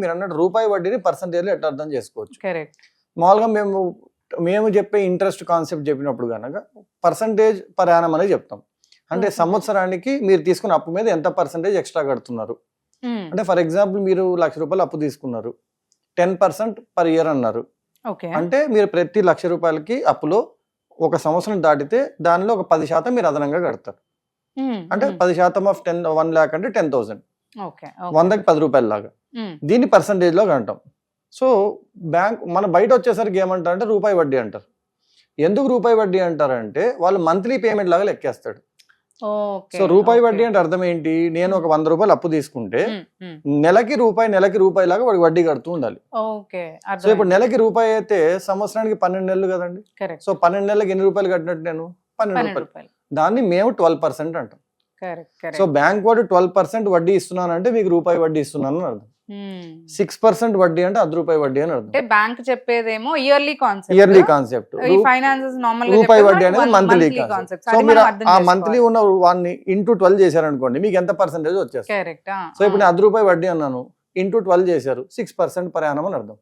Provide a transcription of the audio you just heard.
మీరు అన్నట్టు రూపాయి వడ్డీని పర్సంటేజ్ ఎట్లా అర్థం చేసుకోవచ్చు. కరెక్ట్. మామూలుగా మేము చెప్పే ఇంట్రెస్ట్ కాన్సెప్ట్ చెప్పినప్పుడు కనుక పర్సంటేజ్ పర్ యానం అనేది చెప్తాం. అంటే సంవత్సరానికి మీరు తీసుకున్న అప్పు మీద ఎంత పర్సంటేజ్ ఎక్స్ట్రా కడుతున్నారు. అంటే ఫర్ ఎగ్జాంపుల్ మీరు ₹1,00,000 అప్పు తీసుకున్నారు, 10% పర్ ఇయర్ అన్నారు. అంటే మీరు ప్రతి ₹1,00,000 అప్పులో ఒక సంవత్సరం దాటితే దానిలో ఒక 10% మీరు అదనంగా కడతారు. అంటే 10% ఆఫ్ 1 lakh అంటే 10,000. 100కి ₹10 లాగా దీన్ని పర్సంటేజ్ లో అంటాం. సో బ్యాంక్ మన బయట వచ్చేసరికి ఏమంటారు అంటే రూపాయి వడ్డీ అంటారు. ఎందుకు రూపాయి వడ్డీ అంటారంటే వాళ్ళు మంత్లీ పేమెంట్ లాగా లెక్కేస్తాడు. సో రూపాయి వడ్డీ అంటే అర్థం ఏంటి, నేను ఒక ₹100 అప్పు తీసుకుంటే నెలకి రూపాయి లాగా వాడికి వడ్డీ కడుతూ ఉండాలి. సో ఇప్పుడు నెలకి రూపాయి అయితే సంవత్సరానికి 12 నెలలు కదండి. సో 12 నెలలకు ఎన్ని రూపాయలు కట్టినట్టు నేను ₹12. దాన్ని మేము 12% అంటాం. సో బ్యాంక్ వాడు 12% వడ్డీ ఇస్తున్నానంటే మీకు రూపాయి వడ్డీ ఇస్తున్నాను అని అర్థం. 6% వడ్డీ అంటే ₹10 వడ్డీ అని అర్థం. బ్యాంక్ చెప్పేదేమో ఇయర్లీ కాన్సెప్ట్, ఫైనాన్సెస్ రూపాయి వడ్డీ అనేది మంత్లీ కాన్సెప్ట్. సో మీరు ఆ మంత్లీ ఉన్న వాడిని ఇంటూ 12 చేశారనుకోండి మీకు ఎంత పర్సెంటేజ్ వచ్చేస్తుంది. సో ఇప్పుడు నేను ₹10 వడ్డీ అన్నాను, ఇంటూ 12 చేశారు, 6% పర్ యానం అని అర్థం.